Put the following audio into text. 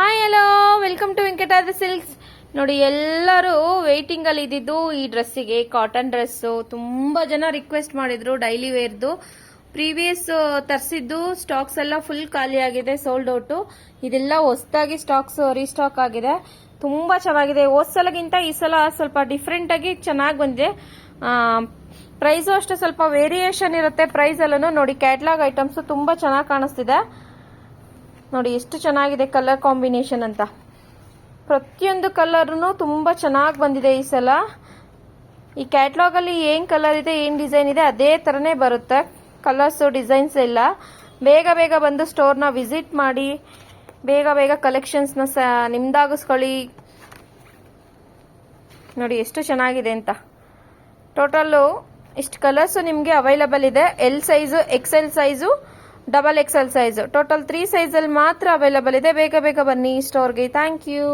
Hi hello welcome to Venkatadri Silks. ನೋಡಿ, ಎಲ್ಲರೂ waiting ಅಲ್ಲಿ ಇದ್ದಿದ್ದು ಈ ಡ್ರೆಸ್ಸಿಗೆ. ಕಾಟನ್ ಡ್ರೆಸ್ಸು ತುಂಬಾ ಜನ ರಿಕ್ವೆಸ್ಟ್ ಮಾಡಿದ್ರು. ಡೈಲಿ ವೇರ್ದು ಪ್ರೀವಿಯಸ್ ತರಿಸಿದ್ದು ಸ್ಟಾಕ್ಸ್ ಎಲ್ಲ ಫುಲ್ ಖಾಲಿ ಆಗಿದೆ, ಸೋಲ್ಡ್ ಔಟು. ಇದೆಲ್ಲ ಹೊಸದಾಗಿ ಸ್ಟಾಕ್ಸ್ ರೀಸ್ಟಾಕ್ ಆಗಿದೆ. ತುಂಬಾ ಚೆನ್ನಾಗಿದೆ. ಹೋದ್ ಸಲಗಿಂತ ಈ ಸಲ ಸ್ವಲ್ಪ ಡಿಫ್ರೆಂಟ್ ಆಗಿ ಚೆನ್ನಾಗಿ ಬಂದಿದೆ. ಪ್ರೈಸು ಅಷ್ಟೇ ಸ್ವಲ್ಪ ವೇರಿಯೇಷನ್ ಇರುತ್ತೆ ಪ್ರೈಸ್ ಅಲ್ಲೂ. ನೋಡಿ, ಕ್ಯಾಟ್ಲಾಗ್ ಐಟಮ್ಸ್ ತುಂಬಾ ಚೆನ್ನಾಗಿ ಕಾಣಿಸ್ತಿದೆ. ನೋಡಿ ಎಷ್ಟು ಚೆನ್ನಾಗಿದೆ ಕಲರ್ ಕಾಂಬಿನೇಷನ್ ಅಂತ. ಪ್ರತಿಯೊಂದು ಕಲರ್ನು ತುಂಬಾ ಚೆನ್ನಾಗಿ ಬಂದಿದೆ ಈ ಸಲ. ಈ ಕ್ಯಾಟ್ಲಾಗ್ ಅಲ್ಲಿ ಏನ್ ಕಲರ್ ಇದೆ, ಏನ್ ಡಿಸೈನ್ ಇದೆ ಅದೇ ತರನೇ ಬರುತ್ತೆ. ಕಲರ್ಸ್ ಡಿಸೈನ್ಸ್ ಎಲ್ಲ. ಬೇಗ ಬೇಗ ಬಂದು ಸ್ಟೋರ್ನ ವಿಸಿಟ್ ಮಾಡಿ, ಬೇಗ ಬೇಗ ಕಲೆಕ್ಷನ್ಸ್ನ ನಿಮ್ದಾಗಿಸ್ಕೊಳ್ಳಿ. ನೋಡಿ ಎಷ್ಟು ಚೆನ್ನಾಗಿದೆ ಅಂತ. ಟೋಟಲ್ಲು ಇಷ್ಟು ಕಲರ್ಸ್ ನಿಮಗೆ ಅವೈಲಬಲ್ ಇದೆ. L size, Excel size, double XL size, total 3 ಸೈಜಲ್ಲಿ ಮಾತ್ರ ಅವೈಲಬಲ್ ಇದೆ. ಬೇಗ ಬೇಗ ಬನ್ನಿ ಸ್ಟೋರ್ಗೆ. Thank you.